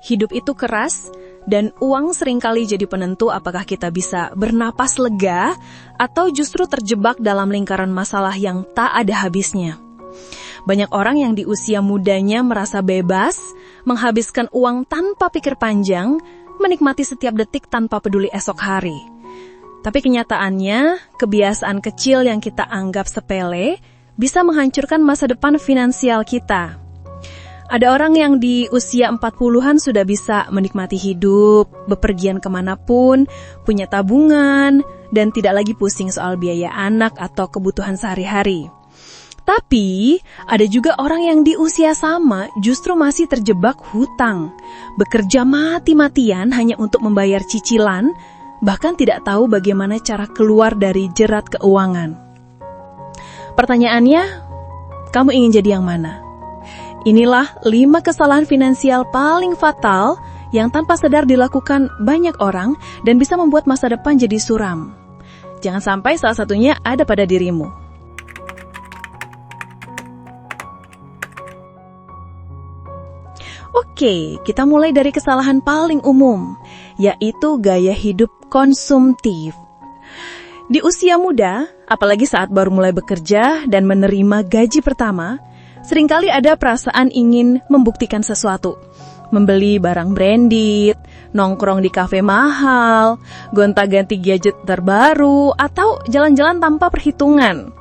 Hidup itu keras, dan uang seringkali jadi penentu apakah kita bisa bernapas lega atau justru terjebak dalam lingkaran masalah yang tak ada habisnya. Banyak orang yang di usia mudanya merasa bebas, menghabiskan uang tanpa pikir panjang, menikmati setiap detik tanpa peduli esok hari. Tapi kenyataannya, kebiasaan kecil yang kita anggap sepele bisa menghancurkan masa depan finansial kita. Ada orang yang di usia 40-an sudah bisa menikmati hidup, bepergian kemanapun, punya tabungan, dan tidak lagi pusing soal biaya anak atau kebutuhan sehari-hari. Tapi, ada juga orang yang di usia sama justru masih terjebak hutang, bekerja mati-matian hanya untuk membayar cicilan, bahkan tidak tahu bagaimana cara keluar dari jerat keuangan. Pertanyaannya, kamu ingin jadi yang mana? Inilah 5 kesalahan finansial paling fatal yang tanpa sadar dilakukan banyak orang dan bisa membuat masa depan jadi suram. Jangan sampai salah satunya ada pada dirimu. Oke, kita mulai dari kesalahan paling umum, yaitu gaya hidup konsumtif. Di usia muda, apalagi saat baru mulai bekerja dan menerima gaji pertama, seringkali ada perasaan ingin membuktikan sesuatu. Membeli barang branded, nongkrong di kafe mahal, gonta-ganti gadget terbaru, atau jalan-jalan tanpa perhitungan.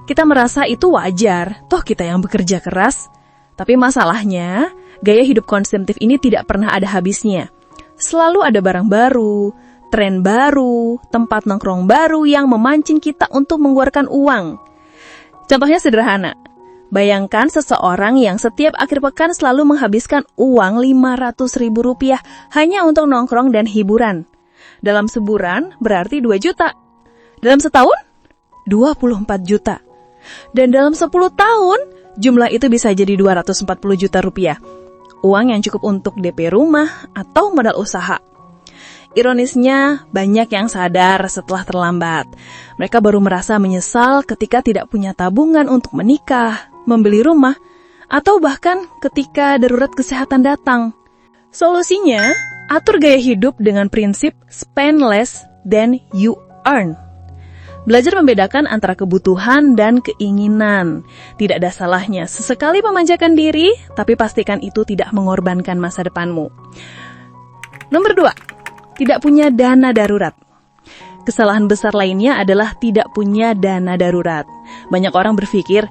Kita merasa itu wajar, toh kita yang bekerja keras. Tapi masalahnya, gaya hidup konsumtif ini tidak pernah ada habisnya. Selalu ada barang baru, tren baru, tempat nongkrong baru yang memancing kita untuk mengeluarkan uang. Contohnya sederhana. Bayangkan seseorang yang setiap akhir pekan selalu menghabiskan uang Rp500.000 hanya untuk nongkrong dan hiburan. Dalam sebulan berarti 2 juta. Dalam setahun, 24 juta. Dan dalam 10 tahun, jumlah itu bisa jadi 240 juta rupiah. Uang yang cukup untuk DP rumah atau modal usaha. Ironisnya, banyak yang sadar setelah terlambat. Mereka baru merasa menyesal ketika tidak punya tabungan untuk menikah, membeli rumah, atau bahkan ketika darurat kesehatan datang. Solusinya, atur gaya hidup dengan prinsip spend less than you earn. Belajar membedakan antara kebutuhan dan keinginan. Tidak ada salahnya sesekali memanjakan diri, tapi pastikan itu tidak mengorbankan masa depanmu. Nomor 2. Tidak punya dana darurat. Kesalahan besar lainnya adalah tidak punya dana darurat. Banyak orang berpikir,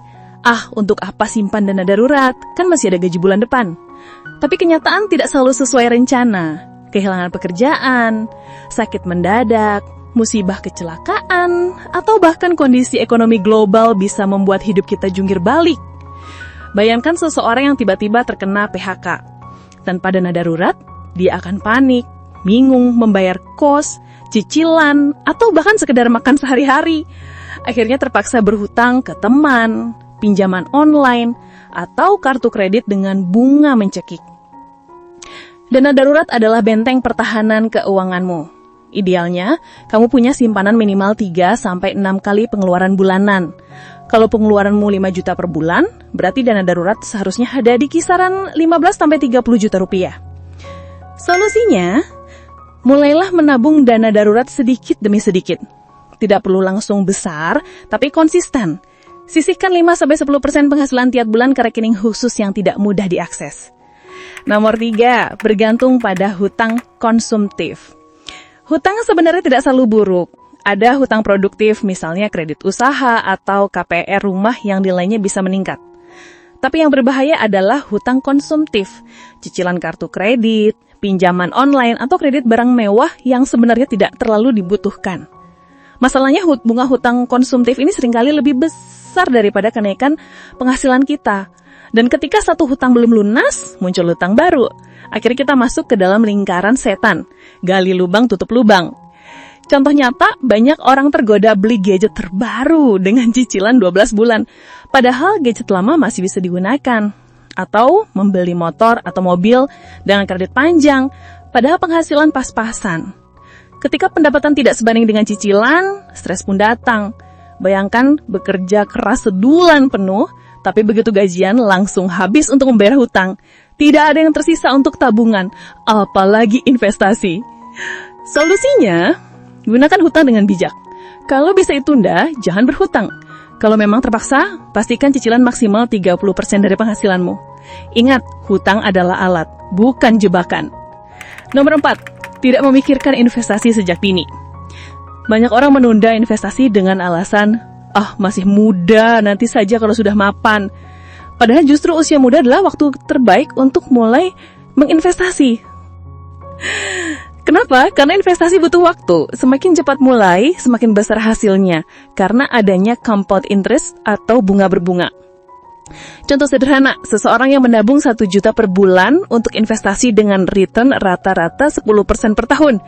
untuk apa simpan dana darurat? Kan masih ada gaji bulan depan. Tapi kenyataan tidak selalu sesuai rencana. Kehilangan pekerjaan, sakit mendadak, musibah kecelakaan, atau bahkan kondisi ekonomi global bisa membuat hidup kita jungkir balik. Bayangkan seseorang yang tiba-tiba terkena PHK. Tanpa dana darurat, dia akan panik, bingung membayar kos, cicilan, atau bahkan sekedar makan sehari-hari. Akhirnya terpaksa berhutang ke teman, pinjaman online, atau kartu kredit dengan bunga mencekik. Dana darurat adalah benteng pertahanan keuanganmu. Idealnya, kamu punya simpanan minimal 3-6 kali pengeluaran bulanan. Kalau pengeluaranmu 5 juta per bulan, berarti dana darurat seharusnya ada di kisaran 15-30 juta rupiah. Solusinya, mulailah menabung dana darurat sedikit demi sedikit. Tidak perlu langsung besar, tapi konsisten. Sisihkan 5-10% penghasilan tiap bulan ke rekening khusus yang tidak mudah diakses. Nomor 3, bergantung pada hutang konsumtif. Hutang sebenarnya tidak selalu buruk. Ada hutang produktif, misalnya kredit usaha atau KPR rumah yang nilainya bisa meningkat. Tapi yang berbahaya adalah hutang konsumtif, cicilan kartu kredit, pinjaman online, atau kredit barang mewah yang sebenarnya tidak terlalu dibutuhkan. Masalahnya bunga hutang konsumtif ini seringkali lebih besar daripada kenaikan penghasilan kita. Dan ketika satu hutang belum lunas, muncul hutang baru. Akhirnya kita masuk ke dalam lingkaran setan. Gali lubang, tutup lubang. Contoh nyata, banyak orang tergoda beli gadget terbaru dengan cicilan 12 bulan. Padahal gadget lama masih bisa digunakan. Atau membeli motor atau mobil dengan kredit panjang, padahal penghasilan pas-pasan. Ketika pendapatan tidak sebanding dengan cicilan, stres pun datang. Bayangkan bekerja keras sebulan penuh, tapi begitu gajian langsung habis untuk membayar hutang. Tidak ada yang tersisa untuk tabungan, apalagi investasi. Solusinya, gunakan hutang dengan bijak. Kalau bisa ditunda, jangan berhutang. Kalau memang terpaksa, pastikan cicilan maksimal 30% dari penghasilanmu. Ingat, hutang adalah alat, bukan jebakan. Nomor 4, tidak memikirkan investasi sejak dini. Banyak orang menunda investasi dengan alasan, masih muda, nanti saja kalau sudah mapan. Padahal justru usia muda adalah waktu terbaik untuk mulai menginvestasi. Kenapa? Karena investasi butuh waktu. Semakin cepat mulai, semakin besar hasilnya. Karena adanya compound interest atau bunga berbunga. Contoh sederhana, seseorang yang menabung 1 juta per bulan untuk investasi dengan return rata-rata 10% per tahun.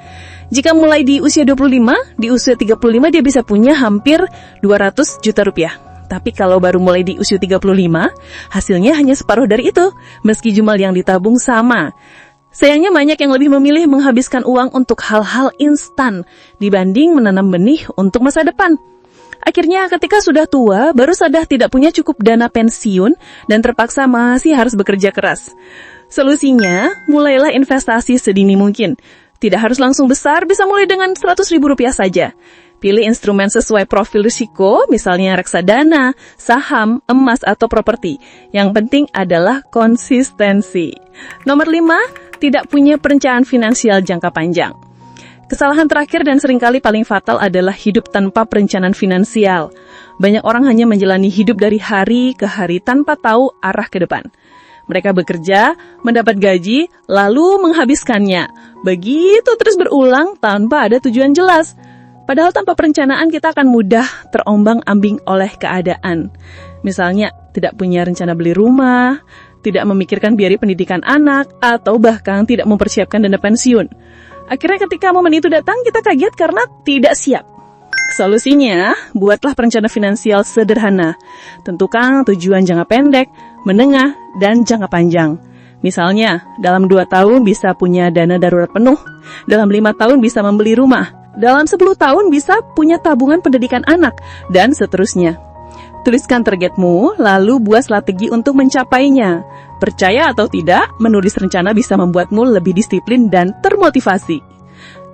Jika mulai di usia 25, di usia 35 dia bisa punya hampir 200 juta rupiah. Tapi kalau baru mulai di usia 35, hasilnya hanya separuh dari itu, meski jumlah yang ditabung sama. Sayangnya banyak yang lebih memilih menghabiskan uang untuk hal-hal instan dibanding menanam benih untuk masa depan. Akhirnya ketika sudah tua, baru sadar tidak punya cukup dana pensiun dan terpaksa masih harus bekerja keras. Solusinya, mulailah investasi sedini mungkin. Tidak harus langsung besar, bisa mulai dengan Rp100.000 saja. Pilih instrumen sesuai profil risiko, misalnya reksadana, saham, emas, atau properti. Yang penting adalah konsistensi. Nomor 5, tidak punya perencanaan finansial jangka panjang. Kesalahan terakhir dan seringkali paling fatal adalah hidup tanpa perencanaan finansial. Banyak orang hanya menjalani hidup dari hari ke hari tanpa tahu arah ke depan. Mereka bekerja, mendapat gaji, lalu menghabiskannya. Begitu terus berulang tanpa ada tujuan jelas. Padahal tanpa perencanaan kita akan mudah terombang-ambing oleh keadaan. Misalnya, tidak punya rencana beli rumah, tidak memikirkan biaya pendidikan anak, atau bahkan tidak mempersiapkan dana pensiun. Akhirnya ketika momen itu datang, kita kaget karena tidak siap. Solusinya, buatlah perencanaan finansial sederhana. Tentukan tujuan jangka pendek, menengah, dan jangka panjang. Misalnya, dalam 2 tahun bisa punya dana darurat penuh, dalam 5 tahun bisa membeli rumah, dalam 10 tahun bisa punya tabungan pendidikan anak, dan seterusnya. Tuliskan targetmu, lalu buat strategi untuk mencapainya. Percaya atau tidak, menulis rencana bisa membuatmu lebih disiplin dan termotivasi.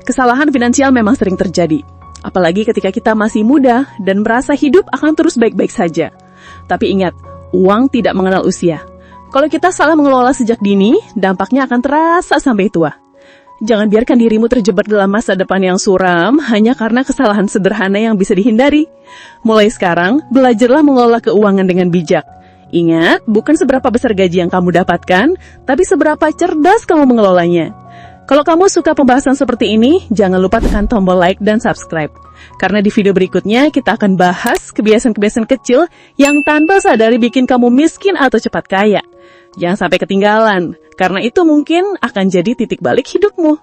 Kesalahan finansial memang sering terjadi, apalagi ketika kita masih muda dan merasa hidup akan terus baik-baik saja. Tapi ingat, uang tidak mengenal usia. Kalau kita salah mengelola sejak dini, dampaknya akan terasa sampai tua. Jangan biarkan dirimu terjebak dalam masa depan yang suram hanya karena kesalahan sederhana yang bisa dihindari. Mulai sekarang, belajarlah mengelola keuangan dengan bijak. Ingat, bukan seberapa besar gaji yang kamu dapatkan, tapi seberapa cerdas kamu mengelolanya. Kalau kamu suka pembahasan seperti ini, jangan lupa tekan tombol like dan subscribe. Karena di video berikutnya, kita akan bahas kebiasaan-kebiasaan kecil yang tanpa sadari bikin kamu miskin atau cepat kaya. Jangan sampai ketinggalan, karena itu mungkin akan jadi titik balik hidupmu.